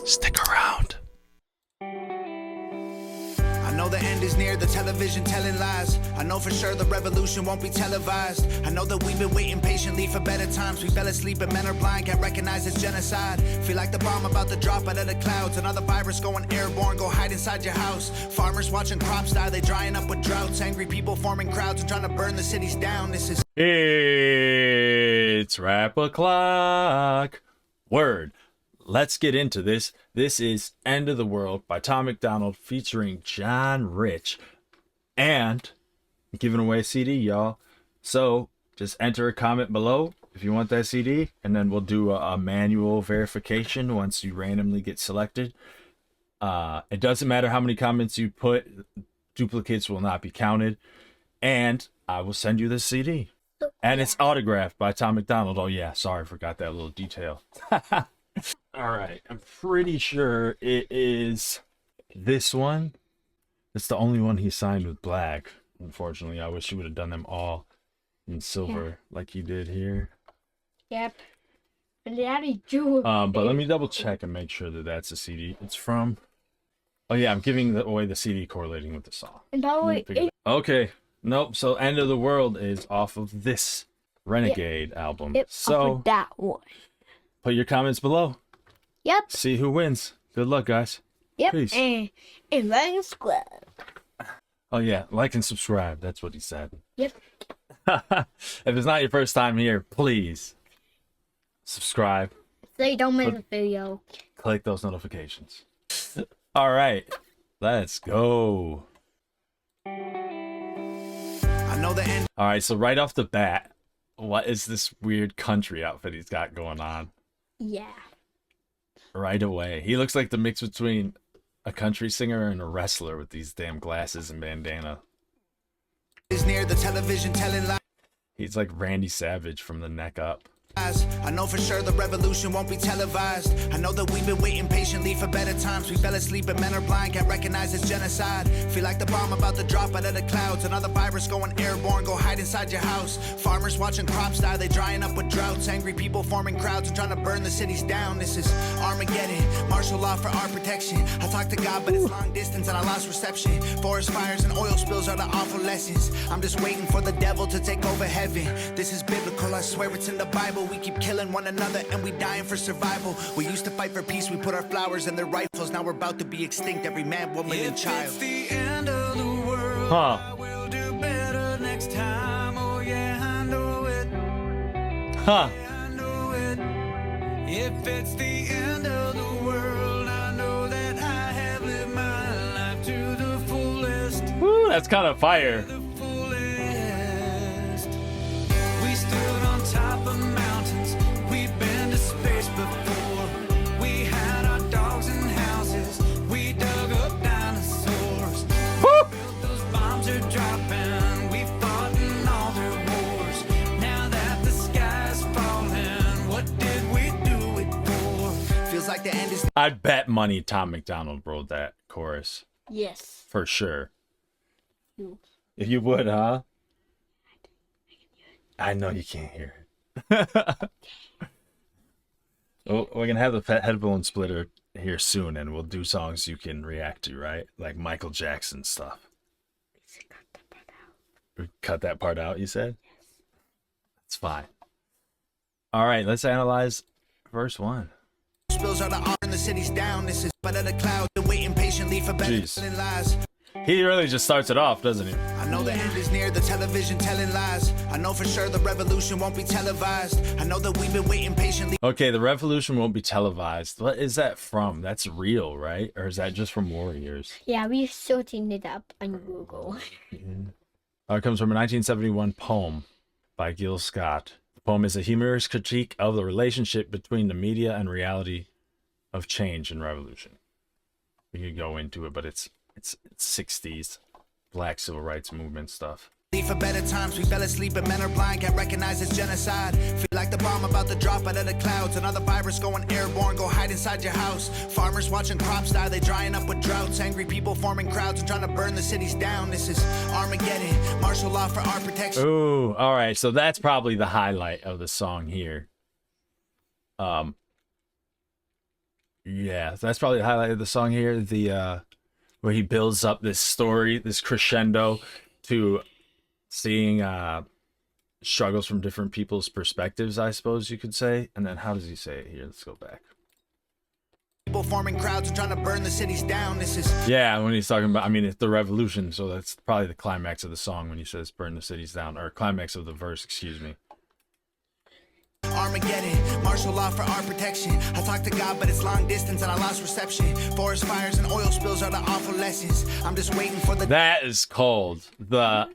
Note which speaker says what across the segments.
Speaker 1: Stick around.
Speaker 2: I know the end is near, the television telling lies. I know for sure the revolution won't be televised. I know that we've been waiting patiently for better times. We fell asleep and men are blind, can't recognize it's genocide. Feel like the bomb about to drop out of the clouds. Another virus going airborne, go hide inside your house. Farmers watching crops die, they drying up with droughts. Angry people forming crowds and trying to burn the cities down. This is...
Speaker 1: It's rap o'clock. Word. Let's get into this. This is End of the World by Tom MacDonald featuring John Rich. And I'm giving away a CD, y'all. So just enter a comment below if you want that CD. And then we'll do a manual verification once you randomly get selected. It doesn't matter how many comments you put. Duplicates will not be counted. And I will send you the CD. And it's autographed by Tom MacDonald. Oh yeah, sorry, forgot that little detail. All right, I'm pretty sure it is this one. It's the only one he signed with black. Unfortunately, I wish he would have done them all in silver like he did here.
Speaker 3: Yep.
Speaker 1: But let me double check and make sure that that's the CD it's from. Oh yeah, I'm giving away the CD correlating with the song.
Speaker 3: And by the way,
Speaker 1: okay, nope. So End of the World is off of this Renegade album. So
Speaker 3: off of that one.
Speaker 1: Put your comments below.
Speaker 3: Yep.
Speaker 1: See who wins. Good luck, guys.
Speaker 3: Yep.
Speaker 1: Peace.
Speaker 3: And like and subscribe.
Speaker 1: Oh yeah, like and subscribe. That's what he said.
Speaker 3: Yep.
Speaker 1: If it's not your first time here, please subscribe.
Speaker 3: So you don't miss a video.
Speaker 1: Click those notifications. All right, let's go.
Speaker 2: I know the end.
Speaker 1: All right, so right off the bat, what is this weird country outfit he's got going on?
Speaker 3: Yeah.
Speaker 1: Right away. He looks like the mix between a country singer and a wrestler with these damn glasses and bandana.
Speaker 2: Is near, the television telling lies.
Speaker 1: He's like Randy Savage from the neck up.
Speaker 2: I know for sure the revolution won't be televised. I know that we've been waiting patiently for better times. We fell asleep and men are blind, can't recognize it's genocide. Feel like the bomb about to drop out of the clouds. Another virus going airborne, go hide inside your house. Farmers watching crops die, they drying up with droughts. Angry people forming crowds and trying to burn the cities down. This is Armageddon, martial law for our protection. I talked to God, but it's long distance and I lost reception. Forest fires and oil spills are the awful lessons. I'm just waiting for the devil to take over heaven. This is biblical, I swear it's in the Bible. We keep killing one another and we dying for survival. We used to fight for peace, we put our flowers in their rifles. Now we're about to be extinct, every man, woman, and child.
Speaker 4: It's the end of the world. I will do better next time. Oh yeah, I know it.
Speaker 1: Huh.
Speaker 4: I know it. If it's the end of the world, I know that I have lived my life to the fullest.
Speaker 1: Woo, that's kind of fire.
Speaker 4: The fullest. We stood on top of mountains. We've been to space before. We had our dogs and houses. We dug up dinosaurs. Built those bombs are dropping. We fought in all their wars. Now that the sky's falling, what did we do it for?
Speaker 2: Feels like the end is.
Speaker 1: I'd bet money Tom MacDonald wrote that chorus.
Speaker 3: Yes.
Speaker 1: For sure.
Speaker 3: You.
Speaker 1: If you would, huh? I know you can't hear it. Oh, we're gonna have the headphone splitter here soon, and we'll do songs you can react to, right? Like Michael Jackson stuff. Cut that part out, you said? Yes. It's fine. All right, let's analyze verse 1.
Speaker 2: Spills are the R and the city's down. This is but of the cloud. They're waiting patiently for better lies.
Speaker 1: He really just starts it off, doesn't he?
Speaker 2: I know the end is near, the television telling lies. I know for sure the revolution won't be televised. I know that we've been waiting patiently.
Speaker 1: Okay, the revolution won't be televised. What is that from? That's real, right? Or is that just from Warriors?
Speaker 3: Yeah, we sorting it up on Google.
Speaker 1: It comes from a 1971 poem by Gil Scott. The poem is a humorous critique of the relationship between the media and reality of change and revolution. We could go into it, but it's 60s black civil rights movement stuff.
Speaker 2: For better times, we fell asleep and men are blind, can't recognize it's genocide. Feel like the bomb about to drop out of the clouds. Another virus going airborne, go hide inside your house. Farmers watching crops die, they drying up with droughts. Angry people forming crowds and trying to burn the cities down. This is Armageddon, martial law for our protection.
Speaker 1: Ooh, all right, so that's probably the highlight of the song here. Yeah, so that's probably the highlight of the song here. The where he builds up this story, this crescendo to seeing struggles from different people's perspectives, I suppose you could say. And then how does he say it here? Let's go back.
Speaker 2: People forming crowds and trying to burn the cities down. This is
Speaker 1: Yeah, when he's talking about, I mean, it's the revolution, so that's probably the climax of the song when he says burn the cities down, or climax of the verse, excuse me.
Speaker 2: Armageddon, martial law for our protection. I talk to God, but it's long distance and I lost reception. Forest fires and oil spills are the awful lessons. I'm just waiting for the
Speaker 1: That is cold. The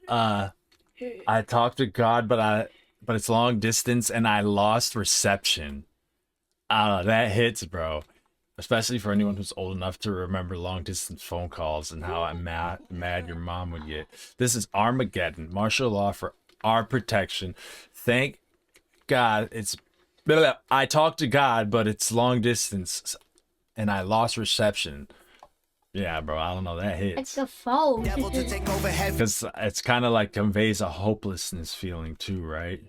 Speaker 1: I talked to God, but it's long distance and I lost reception. That hits, bro. Especially for anyone who's old enough to remember long distance phone calls and how mad your mom would get. This is Armageddon, martial law for our protection. Thank God it's I talked to God, but it's long distance and I lost reception. Yeah, bro, I don't know, that
Speaker 3: It's
Speaker 1: hits.
Speaker 3: the phone.
Speaker 2: devil to take over heaven.
Speaker 1: Because it's kind of like conveys a hopelessness feeling too, right?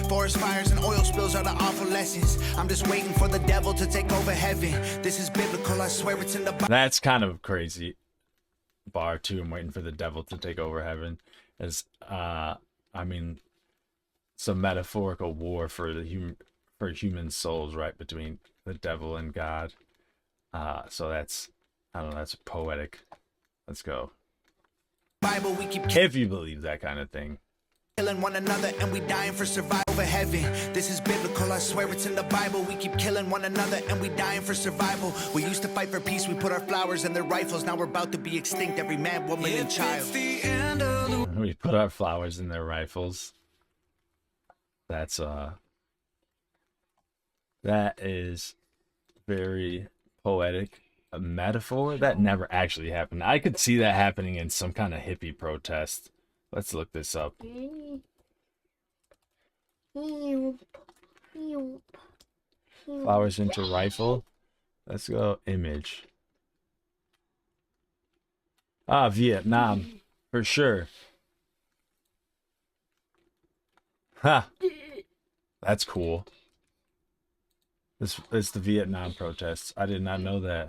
Speaker 2: Forest fires and oil spills are the awful lessons. I'm just waiting for the devil to take over heaven. This is biblical, I swear it's in the Bible.
Speaker 1: That's kind of crazy. Bar two, I'm waiting for the devil to take over heaven. As I mean, it's a metaphorical war for the human souls, right, between the devil and God. So that's, I don't know, that's poetic. Let's go.
Speaker 2: Bible, we keep
Speaker 1: If you believe that kind of thing.
Speaker 2: killing one another and we dying for survival over heaven. This is biblical, I swear it's in the Bible. We keep killing one another and we dying for survival. We used to fight for peace, we put our flowers in their rifles. Now we're about to be extinct, every man, woman, and child.
Speaker 4: It's the end of the
Speaker 1: We put our flowers in their rifles. That's that is very poetic. A metaphor that never actually happened. I could see that happening in some kind of hippie protest. Let's look this up. Flowers into rifle. Let's go image. Ah, Vietnam. For sure. Ha. That's cool. This is the Vietnam protests. I did not know that.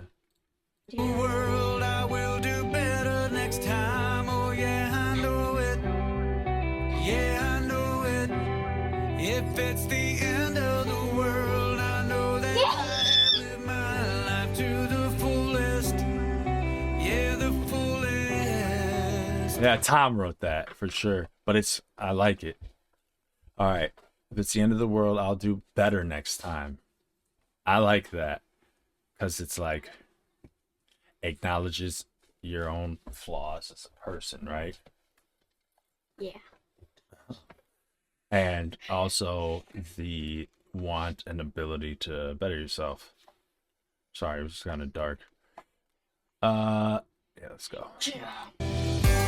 Speaker 4: world. I will do better next time. Oh yeah, I know it. Yeah, I know it. If it's the end of the world, I know that I have lived my life to the fullest. Yeah, the fullest.
Speaker 1: Yeah, Tom wrote that for sure. But I like it. All right. If it's the end of the world, I'll do better next time. I like that. Because it's like acknowledges your own flaws as a person, right?
Speaker 3: Yeah.
Speaker 1: And also the want and ability to better yourself. Sorry, it was kind of dark. Yeah, let's go.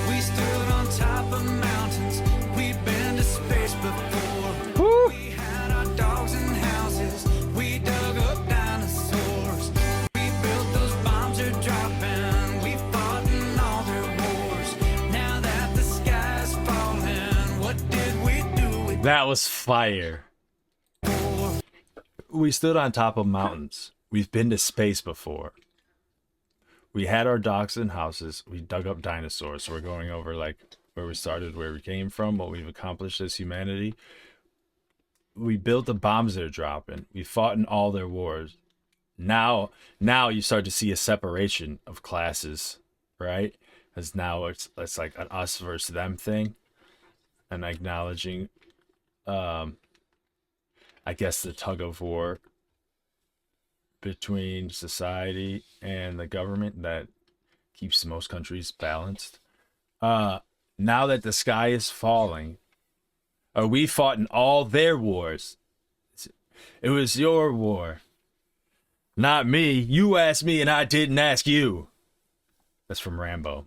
Speaker 4: We stood on top of mountains. We've been to space before. We had our dogs and houses. We dug up dinosaurs. We built those bombs are dropping. We fought in all their wars. Now that the sky's falling, what did we do with
Speaker 1: That was fire. We stood on top of mountains. We've been to space before. We had our dogs and houses. We dug up dinosaurs. So we're going over like where we started, where we came from, what we've accomplished as humanity. We built the bombs they're dropping. We fought in all their wars. Now you start to see a separation of classes, right? Because now it's like an us versus them thing, and acknowledging, I guess, the tug of war between society and the government that keeps most countries balanced. Now that the sky is falling, or we fought in all their wars. It was your war, not me. You asked me and I didn't ask you. That's from Rambo.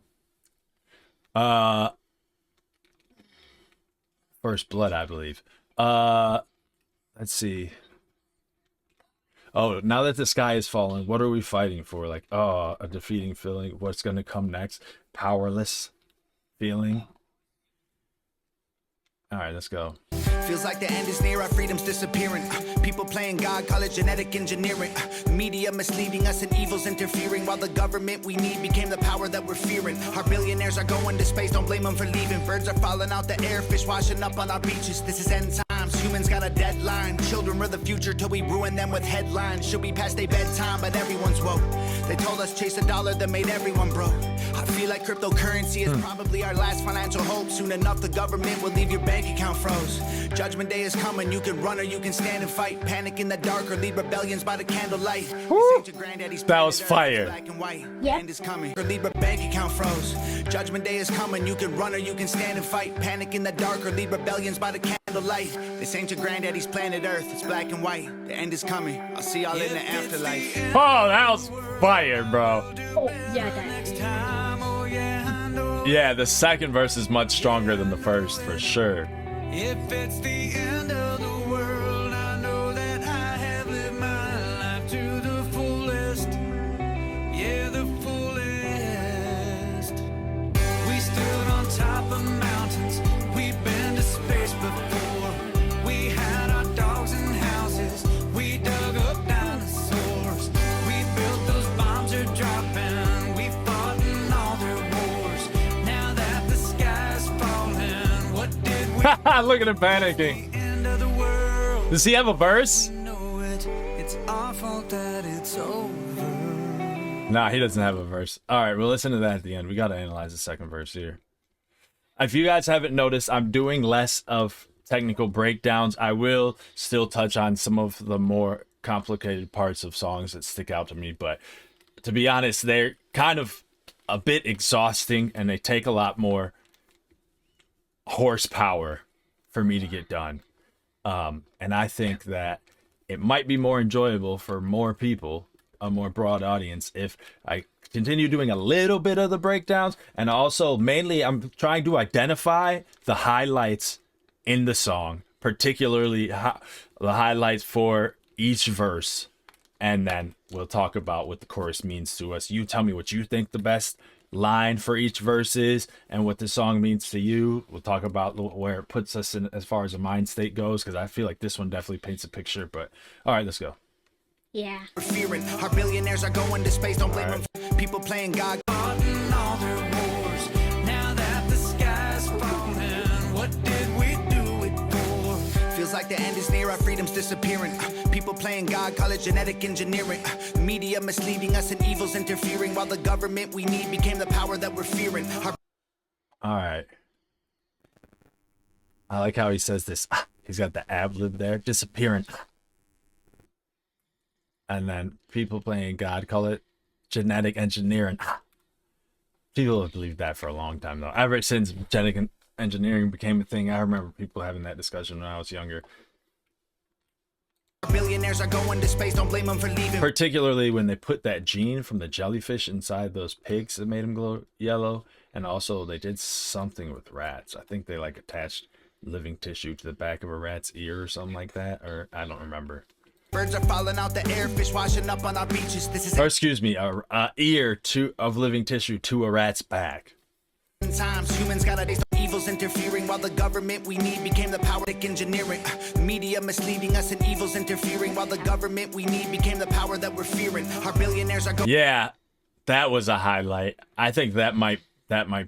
Speaker 1: First Blood, I believe. Let's see. Oh, now that the sky is falling, what are we fighting for? Like, oh, a defeating feeling. What's going to come next? Powerless feeling. All right, let's go.
Speaker 2: Feels like the end is near, our freedom's disappearing. People playing God, call it genetic engineering. Media misleading us and evil's interfering, while the government we need became the power that we're fearing. Our billionaires are going to space, don't blame them for leaving. Birds are falling out the air, fish washing up on our beaches. This is end times, humans got a deadline. Children are the future till we ruin them with headlines. Should be past their bedtime, but everyone's woke. They told us chase a dollar that made everyone broke. I feel like cryptocurrency is probably our last financial hope. Soon enough the government will leave your bank account froze. Judgment day is coming, you can run or you can stand and fight. Panic in the dark or lead rebellions by the candlelight.
Speaker 1: That was fire.
Speaker 2: Black and white.
Speaker 3: Yeah.
Speaker 2: End is coming, or leave your bank account froze. Judgment day is coming, you can run or you can stand and fight. Panic in the dark or lead rebellions by the candlelight. This ain't your granddaddy's planet Earth, it's black and white. The end is coming, I'll see y'all in the afterlife.
Speaker 1: Oh, that was fire, bro.
Speaker 3: Oh, yeah, that is.
Speaker 1: Yeah, the second verse is much stronger than the first, for sure.
Speaker 4: If it's the end of the world, I know that I have lived my life to the fullest. Yeah, the fullest. We stood on top of mountains, we've been to space before. We had our dogs and houses, we dug up dinosaurs. We built those bombs are dropping, we fought in all their wars. Now that the sky's falling, what did we
Speaker 1: Look at him panicking.
Speaker 4: end of the world?
Speaker 1: Does he have a verse?
Speaker 4: Know it, it's our fault that it's over.
Speaker 1: Nah, he doesn't have a verse. All right, we'll listen to that at the end. We got to analyze the second verse here. If you guys haven't noticed, I'm doing less of technical breakdowns. I will still touch on some of the more complicated parts of songs that stick out to me, but to be honest, they're kind of a bit exhausting and they take a lot more horsepower for me to get done. And I think that it might be more enjoyable for more people, a more broad audience, if I continue doing a little bit of the breakdowns. And also, mainly, I'm trying to identify the highlights in the song, particularly the highlights for each verse. And then we'll talk about what the chorus means to us. You tell me what you think the best line for each verse is and what the song means to you. We'll talk about where it puts us in as far as a mind state goes, because I feel like this one definitely paints a picture. But all right, let's go.
Speaker 3: Yeah.
Speaker 2: Fearing our billionaires are going to space, don't blame them. People playing God.
Speaker 4: Fought in all their wars. Now that the sky's falling, what did we do it for?
Speaker 2: Feels like the end is near, our freedom's disappearing. People playing God, call it genetic engineering. Media misleading us and evil's interfering, while the government we need became the power that we're fearing.
Speaker 1: All right. I like how he says this. He's got the ab lib there. Disappearing. And then people playing God call it genetic engineering. People have believed that for a long time, though. Ever since genetic engineering became a thing, I remember people having that discussion when I was younger.
Speaker 2: Billionaires are going to space, don't blame them for leaving.
Speaker 1: Particularly when they put that gene from the jellyfish inside those pigs that made them glow yellow. And also they did something with rats. I think they like attached living tissue to the back of a rat's ear or something like that. Or I don't remember.
Speaker 2: Birds are falling out the air, fish washing up on our beaches. This is
Speaker 1: Or excuse me, a ear of living tissue to a rat's back.
Speaker 2: times. Humans got a taste of evil's interfering, while the government we need became the power that engineering. Media misleading us and evil's interfering, while the government we need became the power that we're fearing. Our billionaires are going.
Speaker 1: Yeah, that was a highlight. I think that might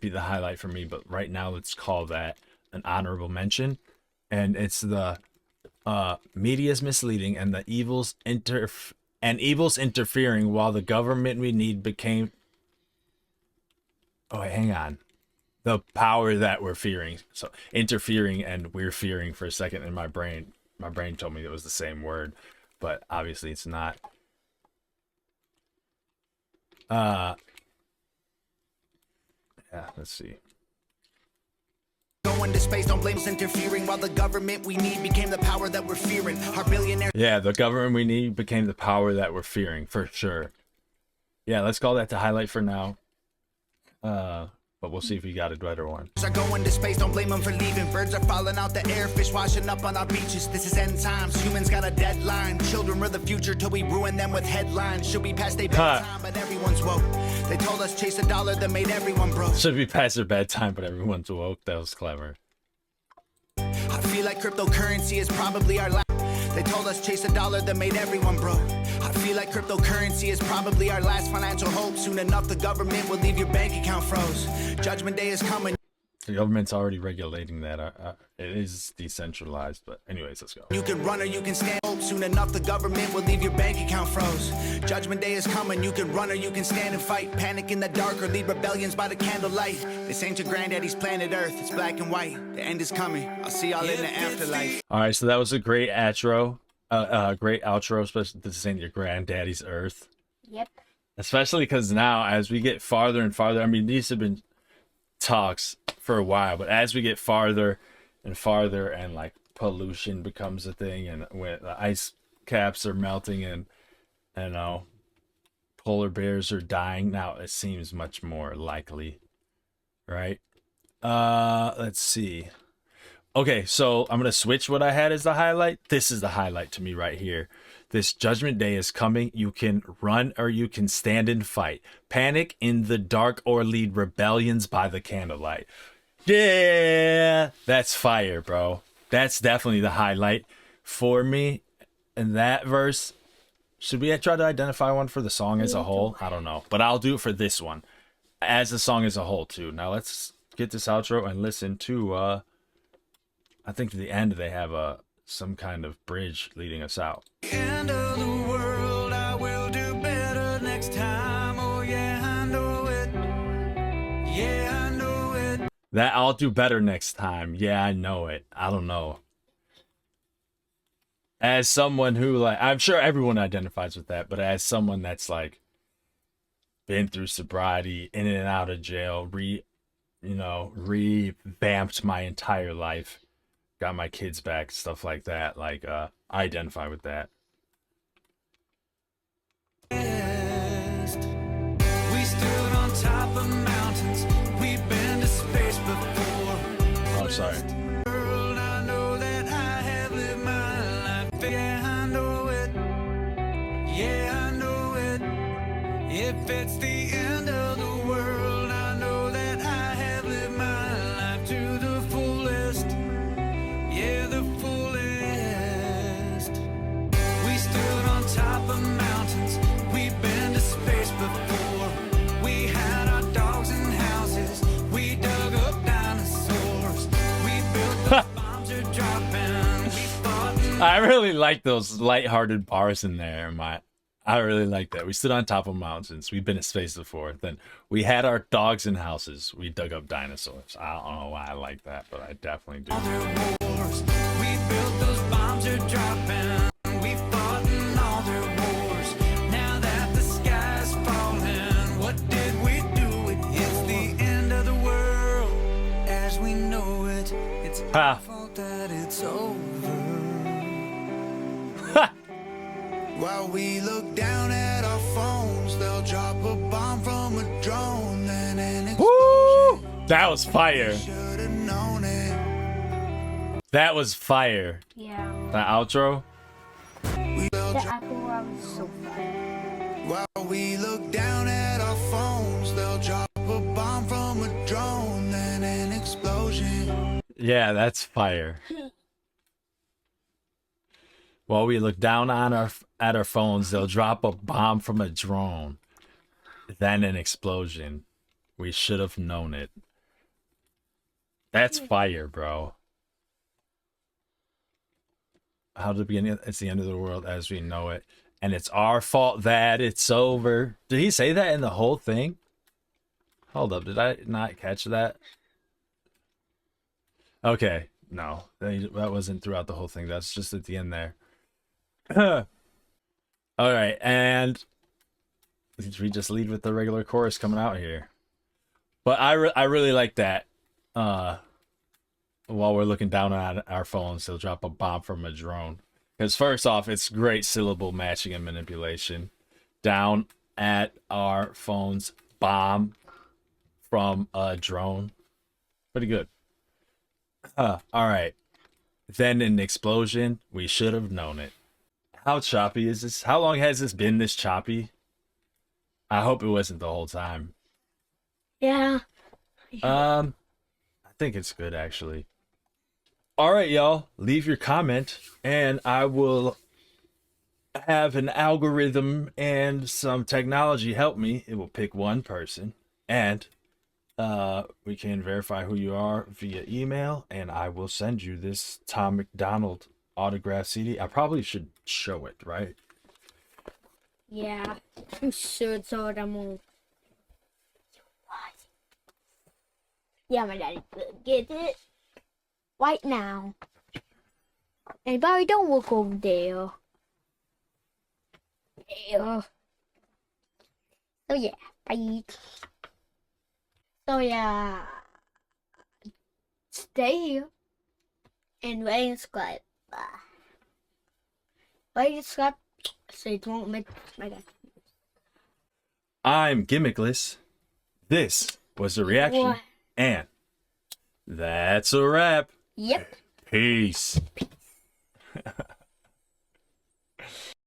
Speaker 1: be the highlight for me, but right now let's call that an honorable mention. And it's the media's misleading and the evil's interfering, while the government we need became wait, hang on. The power that we're fearing. So interfering and we're fearing for a second in my brain. My brain told me it was the same word, but obviously it's not. Yeah, let's see.
Speaker 2: Going to space, don't blame us interfering, while the government we need became the power that we're fearing. Our billionaires.
Speaker 1: Yeah, the government we need became the power that we're fearing, for sure. Yeah, let's call that the highlight for now. But we'll see if we got a better one.
Speaker 2: Are going to space, don't blame them for leaving. Birds are falling out the air, fish washing up on our beaches. This is end times, humans got a deadline. Children are the future till we ruin them with headlines. Should be past their bedtime, but everyone's woke. They told us chase a dollar that made everyone broke.
Speaker 1: Should be past their bedtime, but everyone's woke. That was clever.
Speaker 2: I I feel like cryptocurrency is probably our last. They told us chase a dollar that made everyone broke. I feel like cryptocurrency is probably our last financial hope. Soon enough, the government will leave your bank account froze. Judgment day is coming.
Speaker 1: The government's already regulating that. It is decentralized, but anyways, let's go.
Speaker 2: You can run or you can stand. Soon enough, the government will leave your bank account froze. Judgment day is coming. You can run or you can stand and fight. Panic in the dark or lead rebellions by the candlelight. This ain't your granddaddy's planet Earth. It's black and white. The end is coming. I'll see y'all in the afterlife.
Speaker 1: All right, so that was a great outro. Great outro, especially this ain't your granddaddy's Earth.
Speaker 3: Yep.
Speaker 1: Especially because now, as we get farther and farther, I mean, these have been talks for a while, but as we get farther and farther, and like pollution becomes a thing, and when the ice caps are melting, and you know, polar bears are dying, now it seems much more likely, right? Let's see. Okay, so I'm gonna switch what I had as the highlight. This is the highlight to me right here. This judgment day is coming. You can run or you can stand and fight. Panic in the dark or lead rebellions by the candlelight. Yeah, that's fire, bro. That's definitely the highlight for me. And that verse, should we try to identify one for the song as a whole? I don't know, but I'll do it for this one as the song as a whole too. Now let's get this outro and listen to I think at the end they have some kind of bridge leading us out.
Speaker 4: End of the world, I will do better next time. Oh yeah, I know it. Yeah, I know it.
Speaker 1: That I'll do better next time. Yeah, I know it. I don't know. As someone who, like, I'm sure everyone identifies with that, but as someone that's like been through sobriety, in and out of jail, revamped my entire life, got my kids back, stuff like that. Like, I identify with that.
Speaker 4: We stood on top of mountains. We've been to space before.
Speaker 1: Oh, sorry.
Speaker 4: World, I know that I have lived my life. Yeah, I know it. Yeah, I know it. If it's the end of the world, I know that I have lived my life to the fullest. Yeah, the fullest. We stood on top of mountains. We've been to space before. We had our dogs and houses. We dug up dinosaurs. We built the bombs are dropping. We fought and
Speaker 1: I really like those lighthearted bars in there. I really like that. We stood on top of mountains. We've been to space before. Then we had our dogs and houses. We dug up dinosaurs. I don't know why I like that, but I definitely do.
Speaker 4: other wars. We built those bombs are dropping. We fought in all their wars. Now that the sky's falling, what did we do? It hits the end of the world as we know it. It's our fault that it's over.
Speaker 2: While we look down at our phones, they'll drop a bomb from a drone. Then an
Speaker 1: Woo! That was fire.
Speaker 2: should have known it.
Speaker 1: That was fire.
Speaker 3: Yeah.
Speaker 1: The outro.
Speaker 3: The Apple was so fun.
Speaker 2: While we look down at our phones, they'll drop a bomb from a drone. Then an explosion.
Speaker 1: Yeah, that's fire. While we look down on at our phones, they'll drop a bomb from a drone. Then an explosion. We should have known it. That's fire, bro. How to begin? It's the end of the world as we know it, and it's our fault that it's over. Did he say that in the whole thing? Hold up, did I not catch that? Okay, no, that wasn't throughout the whole thing. That's just at the end there. All right, and we just lead with the regular chorus coming out here. But I really like that. While we're looking down on our phones, they'll drop a bomb from a drone. Because first off, it's great syllable matching and manipulation. Down at our phones, bomb from a drone. Pretty good. All right. Then an explosion. We should have known it. How choppy is this? How long has this been this choppy? I hope it wasn't the whole time.
Speaker 3: Yeah.
Speaker 1: I think it's good actually. All right, y'all. Leave your comment, and I will have an algorithm and some technology help me. It will pick one person, and we can verify who you are via email, and I will send you this Tom MacDonald autograph CD. I probably should show it, right?
Speaker 3: Yeah, you should, so that I'm on. Yeah, my daddy could get it right now. Anybody, don't look over there. Yeah. So yeah, bye. So yeah, stay here and rate and subscribe. Rate and subscribe so you won't miss my dad.
Speaker 1: I'm Gimmickless. This was the reaction,
Speaker 3: What?
Speaker 1: and that's a wrap.
Speaker 3: Yep.
Speaker 1: Peace.